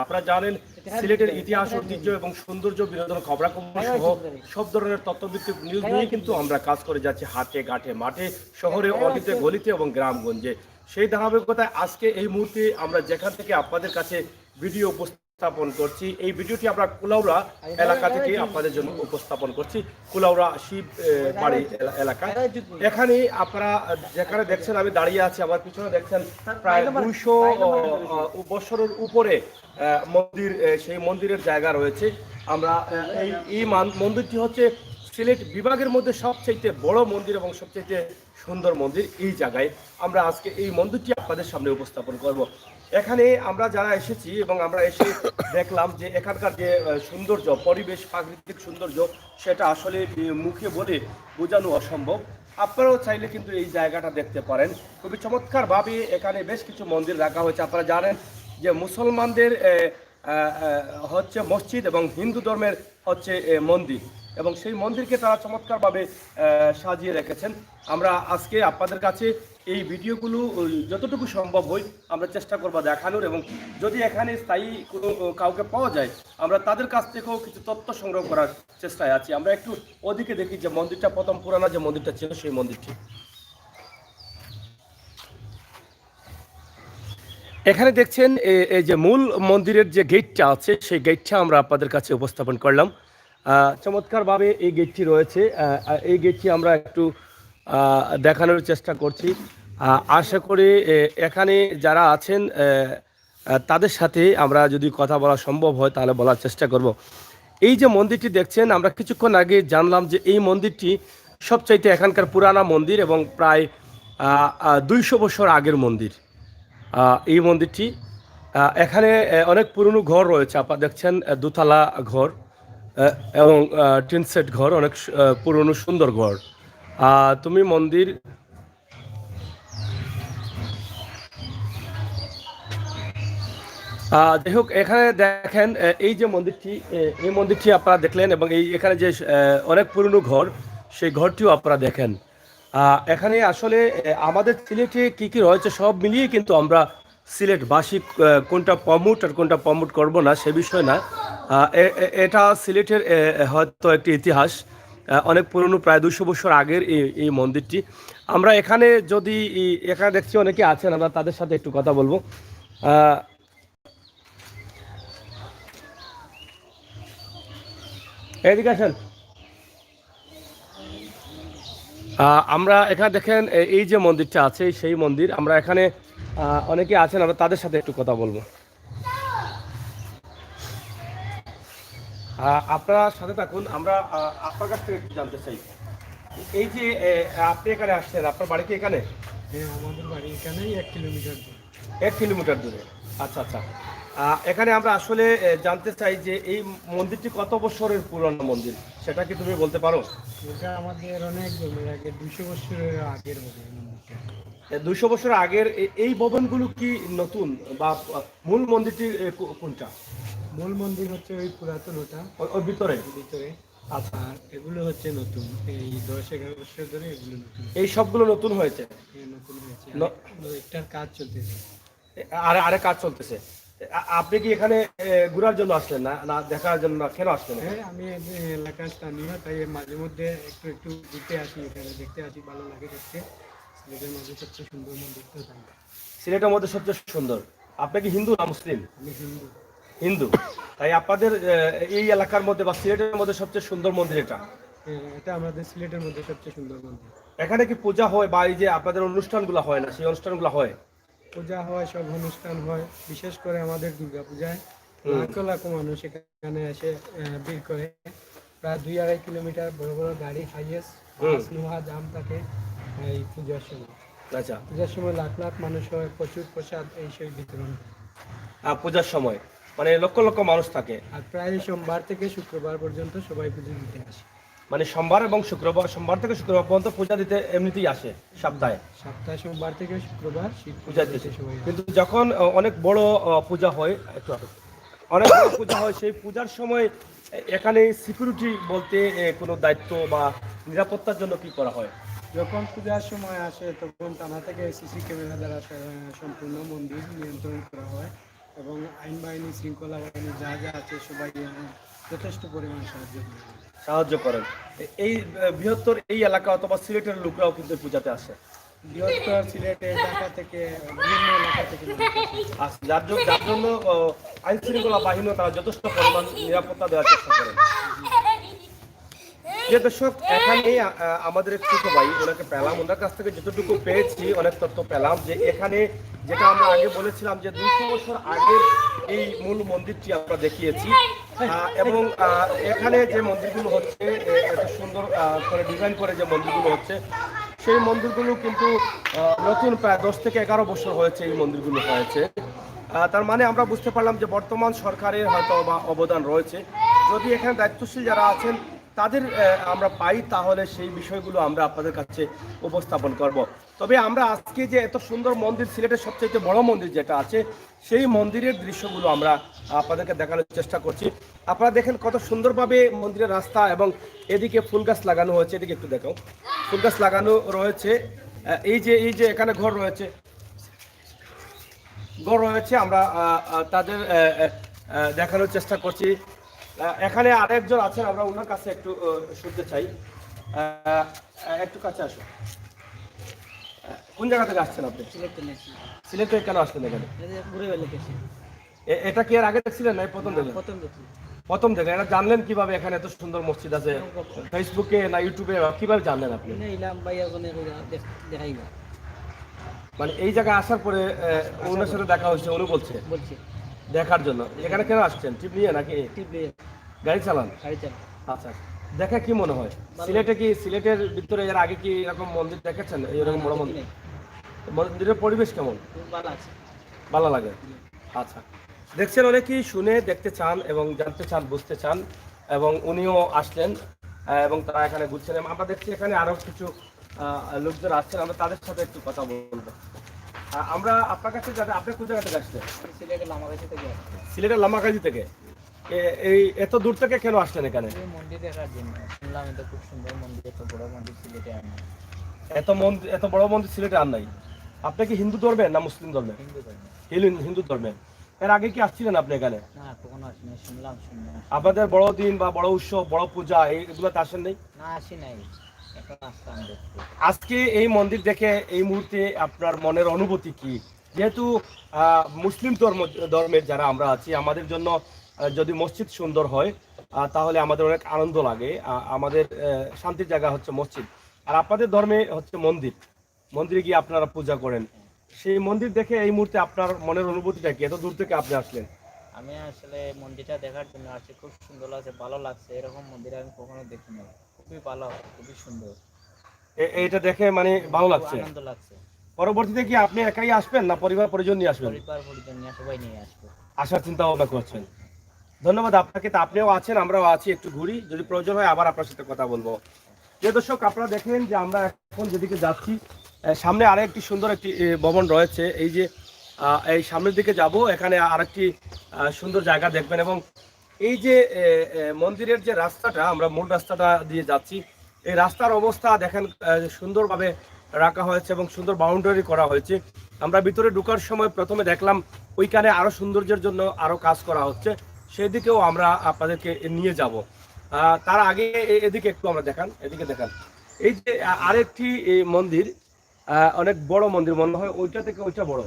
আপনারা জানেন সিলেটের ইতিহাস, ঐতিহ্য এবং সৌন্দর্য, বিনোদন, খবরাখবর সহ সব ধরনের তথ্যভিত্তিক নিউজ নিয়ে কিন্তু আমরা কাজ করে যাচ্ছি হাটে ঘাটে মাঠে, শহরে, অলিতে গলিতে এবং গ্রামগঞ্জে। সেই ধারাবাহিকতায় আজকে এই মুহূর্তে আমরা যেখান থেকে আপনাদের কাছে ভিডিও উপস্থাপন করছি, এই ভিডিওটি আমরা কুলাউড়া এলাকা থেকে আপনাদের জন্য উপস্থাপন করছি। কুলাউড়া শিব বাড়ি এলাকায়। এখানে আপনারা যেখানে দেখছেন আমি দাঁড়িয়ে আছি, আমার পিছনে দেখছেন প্রায় 200 বছরের উপরে মন্দির, সেই মন্দিরের জায়গা রয়েছে। আমরা এই মন্দিরটি হচ্ছে সিলেট বিভাগের মধ্যে সবচেয়ে বড় মন্দির এবং সবচেয়ে সুন্দর মন্দির। এই জায়গায় আমরা আজকে এই মন্দিরটি আপনাদের সামনে উপস্থাপন করব। এখানে আমরা যারা এসেছি এবং আমরা এসে দেখলাম যে এখানকার যে সৌন্দর্য, পরিবেশ, প্রাকৃতিক সৌন্দর্য, সেটা আসলে মুখে বলে বোঝানো অসম্ভব। আপনারাও চাইলে কিন্তু এই জায়গাটা দেখতে পারেন। খুবই চমৎকারভাবে এখানে বেশ কিছু মন্দির রাখা হয়েছে। আপনারা জানেন যে মুসলমানদের হচ্ছে মসজিদ এবং হিন্দু ধর্মের হচ্ছে মন্দির, এবং সেই মন্দিরকে তারা চমৎকারভাবে সাজিয়ে রেখেছেন। আমরা আজকে আপনাদের কাছে এই ভিডিওগুলো যতটুকু সম্ভব হয় আমরা চেষ্টা করবো দেখানোর, এবং যদি এখানে স্থায়ী কোনো কাউকে পাওয়া যায় আমরা তাদের কাছ থেকেও কিছু তথ্য সংগ্রহ করার চেষ্টায় আছি। আমরা একটু ওদিকে দেখি যে মন্দিরটা, প্রথম পুরানা যে মন্দিরটা ছিল সেই মন্দিরটি। এখানে দেখছেন এই যে মূল মন্দিরের যে গেটটা আছে সেই গেটটা আমরা আপনাদের কাছে উপস্থাপন করলাম। চমৎকারভাবে এই গেটটি রয়েছে। এই গেটটি আমরা একটু দেখানোর চেষ্টা করছি। আশা করি এখানে যারা আছেন তাদের সাথে আমরা যদি কথা বলা সম্ভব হয় তাহলে বলার চেষ্টা করব। এই যে মন্দিরটি দেখছেন, আমরা কিছুক্ষণ আগে জানলাম যে এই মন্দিরটি সবচাইতে এখানকার পুরানা মন্দির এবং প্রায় 200 বছর আগের মন্দির। এই মন্দিরটি, এখানে অনেক পুরনো ঘর রয়েছে। আপনারা দেখছেন দোতলা ঘর এবং টিন সেট ঘর, অনেক পুরনো সুন্দর ঘর। তুমি মন্দির যাই হোক, এখানে দেখেন এই যে মন্দিরটি, এই মন্দিরটি আপনারা দেখলেন, এবং এই এখানে যে অনেক পুরনো ঘর, সেই ঘরটিও আপনারা দেখেন। এখানে আসলে আমাদের সিলেটে কী কী রয়েছে সব মিলিয়ে কিন্তু আমরা সিলেটবাসী কোনটা প্রমোট আর কোনটা প্রমোট করব না সে বিষয় না। এটা সিলেটের হয়তো একটি ইতিহাস, অনেক পুরনো, প্রায় 200 বছর আগের এই মন্দিরটি। আমরা এখানে যদি এখানে দেখছি অনেকে আছেন, আমরা তাদের সাথে একটু কথা বলবো। এদিকে আসেন। আমরা এখানে দেখেন এই যে মন্দিরটা আছে সেই মন্দির। আমরা এখানে অনেকে আছেন, আমরা তাদের সাথে একটু কথা বলবো। আপনারা সাথে থাকুন, আমরা আপনার কাছ থেকে একটু জানতে চাই। এই যে আপনি এখানে আসছেন, আপনার বাড়ি কি এখানে? হ্যাঁ, আমাদের বাড়ি এখানেই 1 কিলোমিটার দূর। 1 কিলোমিটার দূরে। আচ্ছা আচ্ছা। এখানে আমরা আসলে জানতে চাই যে এই মন্দিরটি কত বছরের পুরনো মন্দির, সেটা কি তুমি বলতে পারো? এটা আমাদের অনেক জমির আগে, 200 বছরের আগের হবে মন্দিরটা। 200 বছর আগের এই ভবনগুলো কি নতুন, বা মূল মন্দিরটি কোনটা? মূল মন্দির হচ্ছে ওই পুরাতন, ওটা ওর ভিতরে। ভিতরে। আচ্ছা, আর এগুলো হচ্ছে নতুন, এই 10-11 বছর ধরে এগুলো নতুন। এই সবগুলো নতুন হয়েছে? হ্যাঁ, নতুন হয়েছে। একটার কাজ চলতেছে। আরে কাজ চলতেছে। আপনি কি এখানে ঘোরার জন্য আসলেন না, না দেখার জন্য, না কেন আসলেন? হ্যাঁ, আমি এলাকার স্থানীয়, তাই মাঝে মধ্যে একটু একটু ঘুরতে আসি, এখানে দেখতে আসি, ভালো লাগে দেখতে। সিলেটের মধ্যে সবচেয়ে সুন্দর মন্দির তো তাই। সিলেটের মধ্যে সবচেয়ে সুন্দর। আপনি কি হিন্দু না মুসলিম? আমি হিন্দু। হিন্দু। তাই আপনাদের এই এলাকার মধ্যে বা সিলেটের মধ্যে সবচেয়ে সুন্দর মন্দির এটা? এটা আমাদের সিলেটের মধ্যে সবচেয়ে সুন্দর মন্দির। এখানে কি পূজা হয়, বা এই যে আপনাদের অনুষ্ঠানগুলো হয় না, সেই অনুষ্ঠানগুলো হয়? পূজা হয়, সব অনুষ্ঠান হয়। বিশেষ করে আমাদের দুর্গা পূজায় লাখো লাখো মানুষ এখানে এসে ভিড় করে। প্রায় 2-2.5 কিলোমিটার বড় বড় গাড়ি, হাইয়েস্ট বাস নোহা জাম থাকে এই পূজার সময়। আচ্ছা, পূজার সময় লাখ লাখ মানুষ হয়, প্রচুর প্রসাদ এই সব বিতরণ হয়। পূজার সময় মানে লক্ষ লক্ষ মানুষ থাকে। আর প্রায় সোমবার থেকে শুক্রবার পর্যন্ত সবাই পুজো দিতে আসে। মানে সোমবার এবং শুক্রবার, সোমবার থেকে শুক্রবার পর্যন্ত পূজা দিতে এমনিতেই আসে সপ্তাহে? সপ্তাহে সোমবার থেকে শুক্রবার পূজা দিতে সবাই। কিন্তু যখন অনেক বড় পূজা হয়, একটু অনেক বড় পূজা হয়, সেই পূজার সময় এখানে সিকিউরিটি বলতে কোনো দায়িত্ব বা নিরাপত্তার জন্য কি করা হয়? যখন পূজার সময় আসে তখন থানা থেকে সিসি ক্যামেরা দ্বারা সম্পূর্ণ মন্দির নিয়ন্ত্রণ করা হয়। এবং আইন বাহিনী, শৃঙ্খলা বাহিনী যা যা আছে সবাই যথেষ্ট পরিমাণ সাহায্য করেন। এই বৃহত্তর এই এলাকা অথবা সিলেটের লোকরাও কিন্তু পূজাতে আসে। বৃহত্তর সিলেটে, ঢাকা থেকে, বিভিন্ন এলাকা থেকে আসে, যার জন্য আইন শৃঙ্খলা বাহিনীও তারা যথেষ্ট পরিমাণ নিরাপত্তা দেওয়ার চেষ্টা করেন। যে দর্শক, এখানে আমাদের এক ছোট ভাই, ওনাকে পেলাম, ওনার কাছ থেকে যতটুকু পেয়েছি অনেক তথ্য পেলাম যে এখানে যেটা আমরা আগে বলেছিলাম যে 200 বছর আগের এই মূল মন্দিরটি আমরা দেখিয়েছি, এবং এখানে যে মন্দিরগুলো হচ্ছে এত সুন্দর করে ডিজাইন করে যে মন্দিরগুলো হচ্ছে, সেই মন্দিরগুলো কিন্তু নতুন প্রায় 10 থেকে 11 বছর হয়েছে এই মন্দিরগুলো হয়েছে। তার মানে আমরা বুঝতে পারলাম যে বর্তমান সরকারের হয়তো বা অবদান রয়েছে। যদি এখানে দায়িত্বশীল যারা আছেন তাদের আমরা পাই, তাহলে সেই বিষয়গুলো আমরা আপনাদের কাছে উপস্থাপন করব। তবে আমরা আজকে যে এত সুন্দর মন্দির, সিলেটের সবচেয়ে বড় মন্দির যেটা আছে, সেই মন্দিরের দৃশ্যগুলো আমরা আপনাদেরকে দেখানোর চেষ্টা করছি। আপনারা দেখেন কত সুন্দরভাবে মন্দিরের রাস্তা, এবং এদিকে ফুল গাছ লাগানো হয়েছে, এদিকে একটু দেখো, ফুল গাছ লাগানো রয়েছে। এই যে এখানে ঘর রয়েছে, আমরা তাদের দেখানোর চেষ্টা করছি। এখানে আরেকজন আছেন, আমরা ওনার কাছে একটু শুনতে চাই। একটু কাছে আসুন। কোন জায়গা থেকে আসছেন আপনি? সিলেট থেকে কেন আসছেন এখানে? এটা কি এর আগে দেখছিলেন না প্রথম দেখলেন? প্রথম দেখলেন। এটা জানলেন কিভাবে এখানে এত সুন্দর মসজিদ আছে? ফেসবুকে না ইউটিউবে কিভাবে জানলেন আপনি? মানে এই জায়গায় আসার পরে ওনার সাথে দেখা হয়েছে, উনি বলছে দেখার জন্য। এখানে কেন আসছেন? টিপ নিয়ে নাকি গাড়ি চালান? আচ্ছা, দেখে কি মনে হয়? সিলেটের ভিতরে এর আগে কি এরকম মন্দির দেখেছেন? এরকম বড় মন্দির? মন্দিরের পরিবেশ কেমন? ভালো লাগে। আচ্ছা, দেখছেন, অনেকেই শুনে দেখতে চান এবং জানতে চান, বুঝতে চান, এবং উনিও আসলেন এবং তারা এখানে ঘুরছেন। আমরা দেখছি এখানে আরো কিছু লোকজন আসছেন, আমরা তাদের সাথে একটু কথা বলবো। আমরা আপনার কাছে যাতে, আপনি কোন জায়গা থেকে আসছেন? সিলেটের লামাকাজি থেকে। এই এত দূর থেকে কেন আসলেন এখানে? মন্দির দেখার জন্য। শুনলাম এটা খুব সুন্দর মন্দির, এত বড় মন্দির সিলেটে আর নাই। এত বড় মন্দির সিলেটে আর নাই। আপনি কি হিন্দু ধর্মের না মুসলিম ধর্মের? হিন্দু ধর্মের। এর আগে কি আসছিলেন আপনি এখানে? না, কখনো আসিনি, শুনলাম। আপনাদের বড় দিন বা বড় উৎসব, বড় পূজা এগুলোতে আসেন নাই? না, আসি নাই, এখন আসলাম দেখতে। আজকে এই মন্দির দেখে এই মুহূর্তে আপনার মনের অনুভূতি কি? যেহেতু মুসলিম ধর্মের যারা আমরা আছি, আমাদের জন্য যদি মসজিদ সুন্দর হয় তাহলে আমাদের অনেক আনন্দ লাগে। আমাদের শান্তির জায়গা হচ্ছে মসজিদ, আর আপনাদের ধর্মে হচ্ছে মন্দিরে গিয়ে আপনারা পূজা করেন। সেই মন্দির দেখে এই মুহূর্তে আপনার মনের অনুভূতিটা কি? এত দূর থেকে আপনি আসলেন। আমি আসলে মন্দিরটা দেখার জন্য আসছি, খুব সুন্দর লাগছে, ভালো লাগছে। এরকম মন্দির আমি কখনো দেখিনি, খুবই ভালো, খুবই সুন্দর। এইটা দেখে মানে ভালো লাগছে, আনন্দ লাগছে। পরবর্তীতে কি আপনি একাই আসবেন না পরিবার পরিজন নিয়ে আসবেন? পরিবার পরিজন নিয়ে সবাই নিয়ে আসবো, আসার চিন্তা ভাবনা করছেন। ধন্যবাদ আপনাকে। তা আপনিও আছেন, আমরাও আছি, একটু ঘুরি, যদি প্রয়োজন হয় আবার আপনার সাথে কথা বলবো। যে দর্শক, আপনারা দেখেন যে আমরা এখন যেদিকে যাচ্ছি, সামনে আরো একটি সুন্দর একটি ভবন রয়েছে। এই যে এই সামনের দিকে যাব, এখানে আরেকটি সুন্দর জায়গা দেখবেন। এবং এই যে মন্দিরের যে রাস্তাটা, আমরা মূল রাস্তাটা দিয়ে যাচ্ছি, এই রাস্তার অবস্থা দেখেন, সুন্দরভাবে রাখা হয়েছে এবং সুন্দর বাউন্ডারি করা হয়েছে। আমরা ভিতরে ঢোকার সময় প্রথমে দেখলাম ওইখানে আরো সৌন্দর্যের জন্য আরো কাজ করা হচ্ছে, সেদিকেও আমরা আপনাদেরকে নিয়ে যাব। তার আগে এদিকে একটু আমরা দেখান, এদিকে দেখান। এই যে আরেকটি মন্দির, অনেক বড় মন্দির, মনে হয় ওইটা থেকে ওইটা বড়।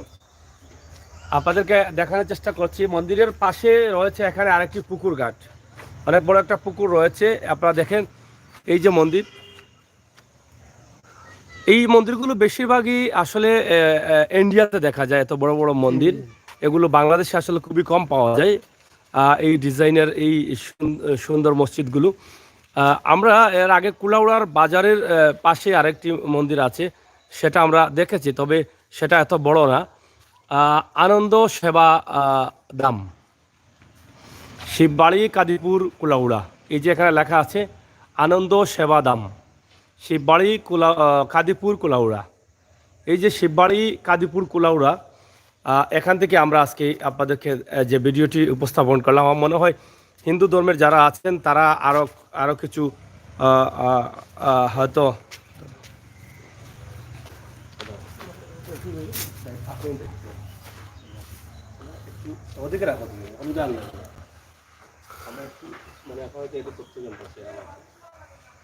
আপনাদেরকে দেখানোর চেষ্টা করছি। মন্দিরের পাশে রয়েছে এখানে আরেকটি পুকুর ঘাট, অনেক বড় একটা পুকুর রয়েছে। আপনারা দেখেন এই যে মন্দির, এই মন্দিরগুলো বেশিরভাগই আসলে ইন্ডিয়াতে দেখা যায়, এত বড় বড় মন্দির। এগুলো বাংলাদেশে আসলে খুবই কম পাওয়া যায়, এই ডিজাইনের এই সুন্দর মসজিদগুলো। আমরা এর আগে কুলাউড়ার বাজারের পাশে আরেকটি মন্দির আছে, সেটা আমরা দেখেছি, তবে সেটা এত বড় না। আনন্দ সেবা দাম, শিববাড়ি, কাদিপুর, কুলাউড়া। এই যে এখানে লেখা আছে আনন্দ সেবা দাম, শিববাড়ি, কাদিপুর, কুলাউড়া। এই যে শিববাড়ি, কাদিপুর, কুলাউড়া, এখান থেকে আমরা আজকে আপনাদেরকে যে ভিডিওটি উপস্থাপন করলাম, আমার মনে হয় হিন্দু ধর্মের যারা আছেন তারা আরও কিছু হয়তো ওদিকে রাখো তুমি, আমি জানলাম আমরা একটু মানে এখন হয়তো এটা করতে জানতেছি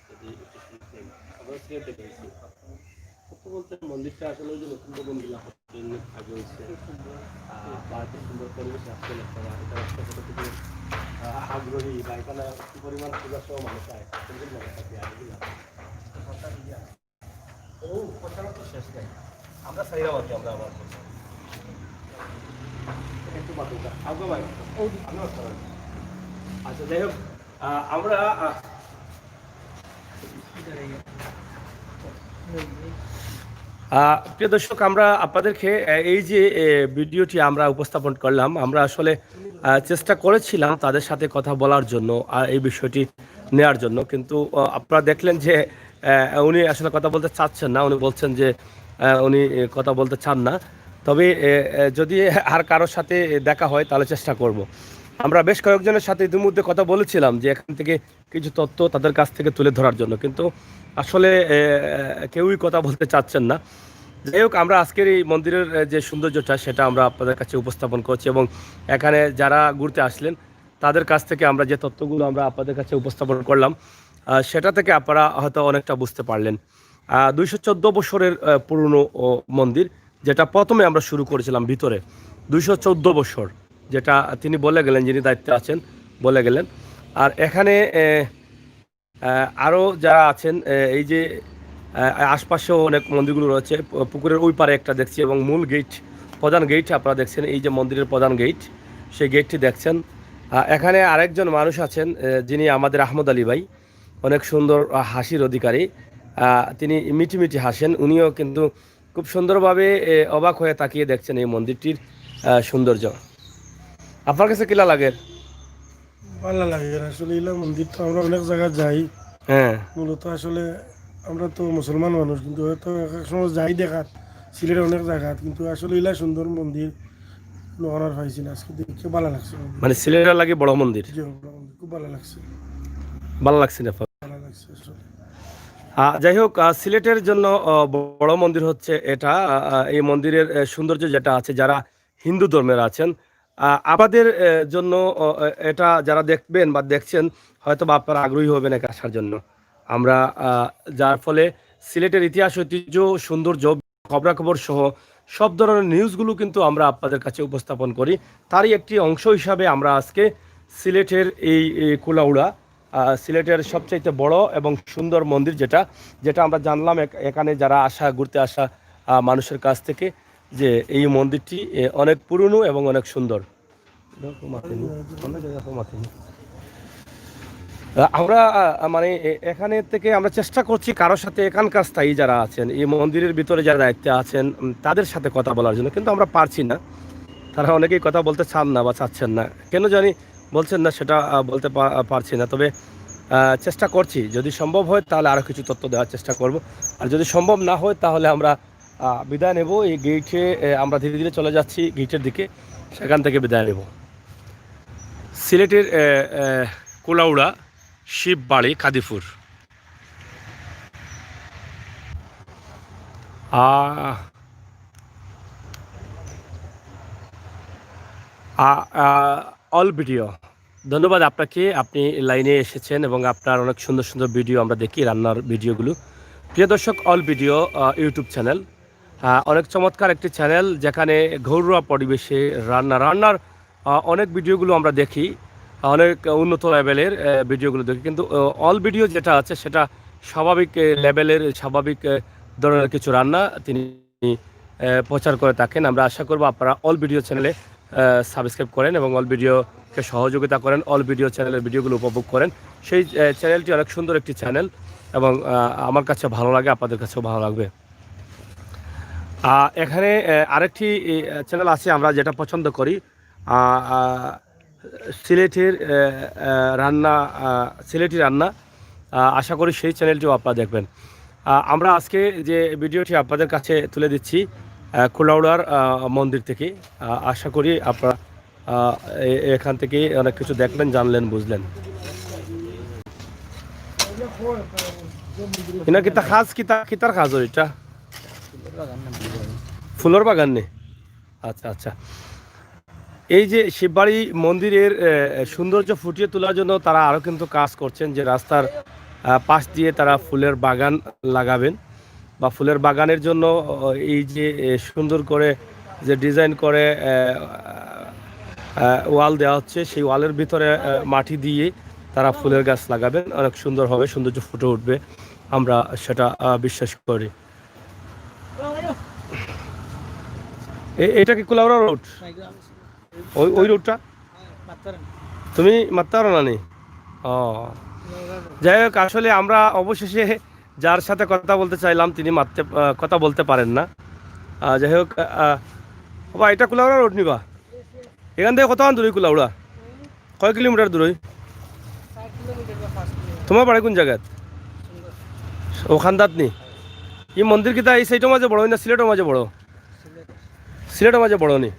যদি একটু শুনতেন আমরা সিলেট থেকে এসেছি সত্য বলতে মন্দিরটা আসলে ওই যে নতুন মন্দির আগে হয়েছে বাড়িতে সুন্দর পরিবেশ আসছে একটা এটা একটা ছোটো থেকে আগ্রহী বা এখানে কি পরিমাণ পূজার সহ মানুষ আসে সুন্দর মনে থাকে ও প্রচারণ তো শেষ নেই আমরা সাইরাবাদে আমরা আবার একটু বাতুকা আগে ভাই আচ্ছা যাই হোক আমরা প্রিয় দর্শক আমরা আপনাদেরকে এই যে ভিডিওটি আমরা উপস্থাপন করলাম আমরা আসলে চেষ্টা করেছিলাম তাদের সাথে কথা বলার জন্য আর এই বিষয়টি নেয়ার জন্য কিন্তু আপনারা দেখলেন যে উনি আসলে কথা বলতে চাচ্ছেন না উনি বলছেন যে উনি কথা বলতে চান না তবে যদি আর কারোর সাথে দেখা হয় তাহলে চেষ্টা করব আমরা বেশ কয়েকজনের সাথে ইতিমধ্যে কথা বলেছিলাম যে এখান থেকে কিছু তথ্য তাদের কাছ থেকে তুলে ধরার জন্য কিন্তু আসলে কেউই কথা বলতে চাচ্ছেন না যাই হোক আমরা আজকের এই মন্দিরের যে সৌন্দর্যটা সেটা আমরা আপনাদের কাছে উপস্থাপন করছি এবং এখানে যারা ঘুরতে আসলেন তাদের কাছ থেকে আমরা যে তথ্যগুলো আমরা আপনাদের কাছে উপস্থাপন করলাম সেটা থেকে আপনারা হয়তো অনেকটা বুঝতে পারলেন 214 বছরের পুরনো মন্দির যেটা প্রথমে আমরা শুরু করেছিলাম ভিতরে 214 বছর যেটা তিনি বলে গেলেন যিনি দায়িত্বে আছেন বলে গেলেন আর এখানে আরও যারা আছেন এই যে আশপাশেও অনেক মন্দিরগুলো রয়েছে পুকুরের ওই পারে একটা দেখছি এবং মূল গেট প্রধান গেট আপনারা দেখছেন এই যে মন্দিরের প্রধান গেট সেই গেটটি দেখছেন এখানে আরেকজন মানুষ আছেন যিনি আমাদের আহমদ আলী ভাই অনেক সুন্দর হাসির অধিকারী তিনি মিটি মিটি হাসেন উনিও কিন্তু খুব সুন্দরভাবে অবাক হয়ে তাকিয়ে দেখছেন এই মন্দিরটির সৌন্দর্য আপনার কাছে কিলা লাগে ভালো লাগে আসলে এগুলো মন্দির তো আমরা অনেক জায়গায় যাই হ্যাঁ মূলত আসলে আমরা তো মুসলমান মানুষ কিন্তু হয়তো এক এক সময় যাই দেখাত সিলেটের অনেক জায়গা কিন্তু আসলে এগুলা সুন্দর মন্দির লোহার পাইছি না আজকে দেখে ভালো লাগছে মানে সিলেটের লাগে বড় মন্দির জি, খুব ভালো লাগছে ভালো লাগছে না ভালো লাগছে আসলে যাই হোক সিলেটের জন্য বড় মন্দির হচ্ছে এটা এই মন্দিরের সৌন্দর্য যেটা আছে যারা হিন্দু ধর্মের আছেন আমাদের জন্য এটা যারা দেখবেন বা দেখছেন হয়তো বা আপনারা আগ্রহী হবেন একা আসার জন্য আমরা যার ফলে সিলেটের ইতিহাস ঐতিহ্য সৌন্দর্য খবরাখবর সহ সব ধরনের নিউজগুলো কিন্তু আমরা আপনাদের কাছে উপস্থাপন করি তারই একটি অংশ হিসাবে আমরা আজকে সিলেটের এই কুলাউড়া সিলেটের সবচাইতে বড় এবং সুন্দর মন্দির যেটা আমরা জানলাম এখানে যারা ঘুরতে আসা মানুষের কাছ থেকে যে এই মন্দিরটি অনেক পুরনো এবং অনেক সুন্দর আমরা মানে এখানে থেকে আমরা চেষ্টা করছি কারোর সাথে এখানকার স্থায়ী যারা আছেন এই মন্দিরের ভিতরে যারা দায়িত্বে আছেন তাদের সাথে কথা বলার জন্য কিন্তু আমরা পারছি না তারা অনেকেই কথা বলতে চান না বা চাচ্ছেন না কেন জানি বলছেন না সেটা বলতে পারছি না তবে চেষ্টা করছি যদি সম্ভব হয় তাহলে আরও কিছু তথ্য দেওয়ার চেষ্টা করব আর যদি সম্ভব না হয় তাহলে আমরা বিদায় নেব এই গেটে আমরা ধীরে ধীরে চলে যাচ্ছি গেটের দিকে সেখান থেকে বিদায় নেব সিলেটের কুলাউড়া শিববাড়ি কাদিপুর অল ভিডিও ধন্যবাদ আপনাকে আপনি লাইনে এসেছেন এবং আপনার অনেক সুন্দর সুন্দর ভিডিও আমরা দেখি রান্নার ভিডিওগুলো প্রিয় দর্শক অল ভিডিও ইউটিউব চ্যানেল অনেক চমৎকার একটি চ্যানেল যেখানে ঘরোয়া পরিবেশে রান্নার অনেক ভিডিওগুলো আমরা দেখি অনেক উন্নত লেভেলের ভিডিওগুলো দেখি কিন্তু অল ভিডিও যেটা আছে সেটা স্বাভাবিক লেভেলের স্বাভাবিক ধরনের কিছু রান্না তিনি প্রচার করে থাকেন আমরা আশা করব আপনারা অল ভিডিও চ্যানেলে সাবস্ক্রাইব করেন এবং অল ভিডিওকে সহযোগিতা করেন অল ভিডিও চ্যানেলের ভিডিওগুলো উপভোগ করেন সেই চ্যানেলটি অনেক সুন্দর একটি চ্যানেল এবং আমার কাছে ভালো লাগে আপনাদের কাছেও ভালো লাগবে এখানে আরেকটি চ্যানেল আছে আমরা যেটা পছন্দ করি সিলেটের রান্না সিলেটি রান্না আশা করি সেই চ্যানেলটিও আপনারা দেখবেন আমরা আজকে যে ভিডিওটি আপনাদের কাছে তুলে দিচ্ছি কুলাউড়ার মন্দির থেকে আশা করি আপনারা এখান থেকে অনেক কিছু দেখলেন জানলেন বুঝলেন এনা কিতা খাস কিতার খাস এটা ফুলের বাগান নে আচ্ছা আচ্ছা এই যে শিববাড়ি মন্দিরের সৌন্দর্য ফুটিয়ে তোলার জন্য তারা আরও কিন্তু কাজ করছেন, যে রাস্তার পাশ দিয়ে তারা ফুলের বাগান লাগাবেন, বা ফুলের বাগানের জন্য এই যে সুন্দর করে যে ডিজাইন করে ওয়াল দেওয়া হচ্ছে, সেই ওয়ালের ভিতরে মাটি দিয়ে তারা ফুলের গাছ লাগাবেন, অনেক সুন্দর হবে, সৌন্দর্য ফুটে উঠবে, আমরা সেটা বিশ্বাস করি। এটা কি কুলাউড়া রোড? ওই ওই রোডটা তুমি মারতে পারো না নি? ও যাই হোক, আসলে আমরা অবশেষে যার সাথে কথা বলতে চাইলাম তিনি কথা বলতে পারেন না। যাই হোক, বাবা এটা কুলাউড়া রোড নিবা? এখান থেকে কত দূরই কুলাউড়া? কয় কিলোমিটার দূরই? তোমার বাড়ি কোন জায়গাত? ওখানদাত নি? এই মন্দির কিতা এই সাইডের মাঝে বড় না সিলেটের মাঝে বড়? সিলেটের মাঝে বড় নি?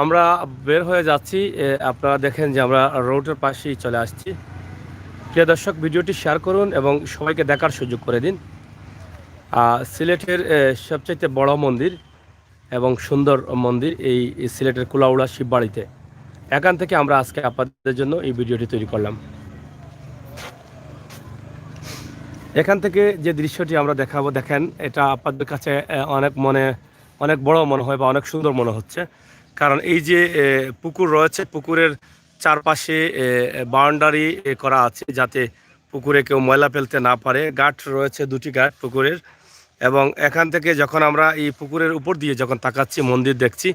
আমরা বের হয়ে যাচ্ছি, আপনারা দেখেন যে আমরা রোডের পাশেই চলে আসছি। প্রিয় দর্শক, ভিডিওটি শেয়ার করুন এবং সবাইকে দেখার সুযোগ করে দিন। সিলেটের সবচাইতে বড় মন্দির এবং সুন্দর মন্দির এই সিলেটের কুলাউড়া শিববাড়িতে। এখান থেকে আমরা আজকে আপনাদের জন্য এই ভিডিওটি তৈরি করলাম। এখান থেকে যে দৃশ্যটি আমরা দেখাবো, দেখেন এটা আপনাদের কাছে অনেক বড় মনে হয় বা অনেক সুন্দর মনে হচ্ছে, কারণ এই যে পুকুর রয়েছে, পুকুরের চারপাশে বাউন্ডারি করা আছে যাতে পুকুরে কেউ ময়লা ফেলতে না পারে। ঘাট রয়েছে, দুটি ঘাট পুকুরের, এবং এখান থেকে যখন আমরা এই পুকুরের উপর দিয়ে যখন তাকাচ্ছি, মন্দির দেখছি,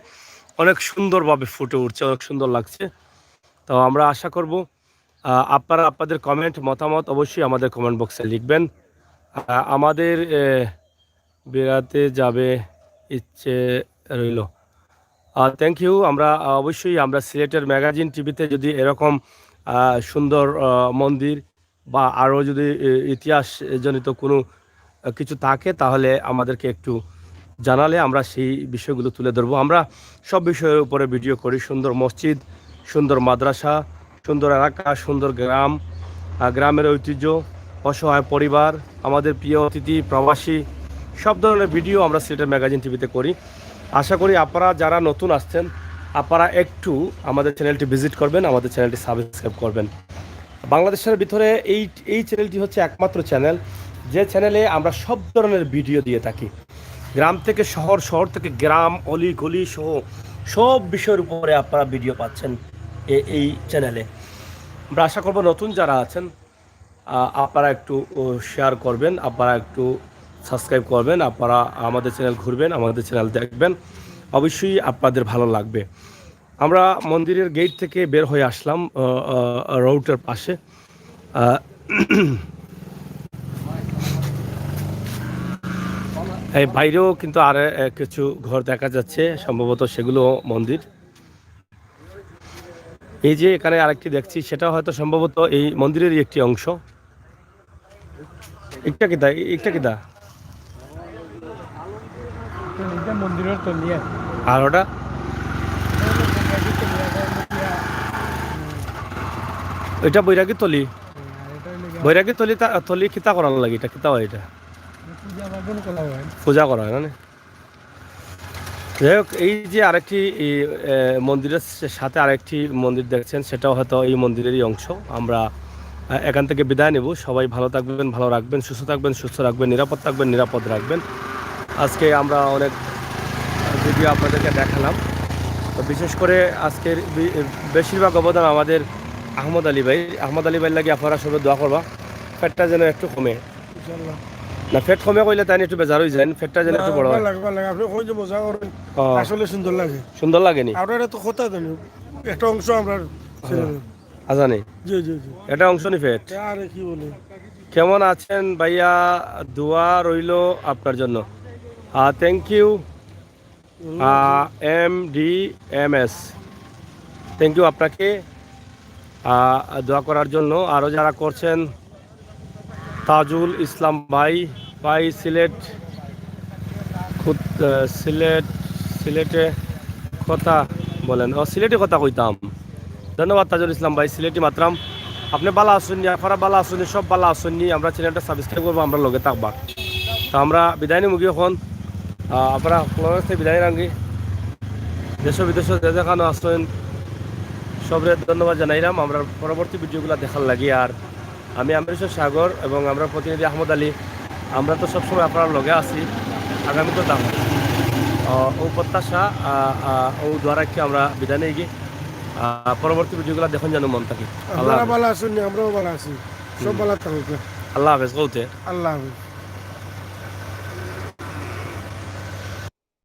অনেক সুন্দরভাবে ফুটে উঠছে, অনেক সুন্দর লাগছে। তো আমরা আশা করব আপনারা আপনাদের কমেন্ট মতামত অবশ্যই আমাদের কমেন্ট বক্সে লিখবেন। আমাদের বেড়াতে যাবে ইচ্ছে রইল। Thank you. আমরা অবশ্যই আমরা সিলেটের ম্যাগাজিন টিভিতে যদি এরকম সুন্দর মন্দির বা আরও যদি ইতিহাসজনিত কোনো কিছু থাকে তাহলে আমাদেরকে একটু জানালে আমরা সেই বিষয়গুলো তুলে ধরবো। আমরা সব বিষয়ের উপরে ভিডিও করি। সুন্দর মসজিদ, সুন্দর মাদ্রাসা, সুন্দর এলাকা, সুন্দর গ্রাম, গ্রামের ঐতিহ্য, অসহায় পরিবার, আমাদের প্রিয় অতিথি, প্রবাসী, সব ধরনের ভিডিও আমরা সিলেটের ম্যাগাজিন টিভিতে করি। আশা করি আপনারা যারা নতুন আসছেন আপনারা একটু আমাদের চ্যানেলটি ভিজিট করবেন, আমাদের চ্যানেলটি সাবস্ক্রাইব করবেন। বাংলাদেশের ভিতরে এই চ্যানেলটি হচ্ছে একমাত্র চ্যানেল যে চ্যানেলে আমরা সব ধরনের ভিডিও দিয়ে থাকি। গ্রাম থেকে শহর, শহর থেকে গ্রাম, অলি গলি সহ সব বিষয়ের উপরে আপনারা ভিডিও পাচ্ছেন এই চ্যানেলে। আমরা আশা করব নতুন যারা আছেন আপনারা একটু শেয়ার করবেন, আপনারা একটু সাবস্ক্রাইব করবেন, আপনারা আমাদের চ্যানেল ঘুরবেন, আমাদের চ্যানেল দেখবেন, অবশ্যই আপনাদের ভালো লাগবে। আমরা মন্দিরের গেট থেকে বের হয়ে আসলাম রোডের পাশে। এই বাইরেও কিন্তু আর কিছু ঘর দেখা যাচ্ছে, সম্ভবত সেগুলো মন্দির। এই যে এখানে আরেকটি দেখছি, সেটা হয়তো সম্ভবত এই মন্দিরেরই একটি অংশ। একটা কিতা মন্দিরের তলিয়া আর ওটা এটা বৈরাগী তলি। বৈরাগী তলি কিতা করার লাগে? এটা কিতা হয়? এটা পূজা করা হয় না? যাই হোক, এই যে আরেকটি মন্দিরের সাথে আরেকটি মন্দির দেখছেন, সেটাও হয়তো এই মন্দিরেরই অংশ। আমরা এখান থেকে বিদায় নেব। সবাই ভালো থাকবেন, ভালো রাখবেন, সুস্থ থাকবেন, সুস্থ রাখবেন, নিরাপদ থাকবেন, নিরাপদ রাখবেন। আজকে আমরা অনেক ভিডিও আপনাদেরকে দেখালাম। তো বিশেষ করে আজকের বেশিরভাগ অবদান আমাদের আহমদ আলী ভাই লাগে আপনারা সবাই দোয়া করবা, পেটটা যেন একটু কমে। না ফেট কমে কইলে তাই একটু বেজার হয়ে যান, ফেটটা যেন একটু বড় হয়। আপনি কই যে মজা করেন, আসলে সুন্দর লাগে। সুন্দর লাগেনি? আপনার তো কথা জানি একটা অংশ আমরা আজানি জি জি জি এটা অংশ নি ফেট। আরে কি বলে, কেমন আছেন ভাইয়া? দোয়া রইল আপনার জন্য। Thank you MDMS, thank you আপনাকে দোয়া করার জন্য। আরও যারা করছেন, তাজুল ইসলাম ভাই সিলেটে কথা বলেন। সিলেটে কথা কইতাম। ধন্যবাদ তাজুল ইসলাম ভাই, সিলেটি মাত্রাম। আপনি বালা আসুননি, আপনারা বালা আসুননি, সব বালা আসুননি। আমরা চ্যানেলটা সাবস্ক্রাইব করবো, আমরা লগে থাকবা। তো আমরা বিদায় নিমুখী এখন আপনারা সকলের থেকে বিদায় রাখি দেশ বিদেশ যে যেখানে আসছেন সবরে ধন্যবাদ জানাইলাম আমরা পরবর্তী ভিডিওগুলো দেখার লাগি। আর আমি আমির সাগর এবং আমরা প্রতিনিধি আহমদ আলী, আমরা তো সবসময় আপনার লগে আছি, আগামী তো দাম ও প্রত্যাশা ও দ্বারাকে আমরা বিদায় নিয়ে গিয়ে পরবর্তী ভিডিওগুলো দেখুন যেন মন থাকি। আপনারা ভালো আছেন, আমরাও ভালো আছি, সব ভালো থাকুক। আল্লাহ হাফেজ কৌতে। আল্লাহ হাফেজ।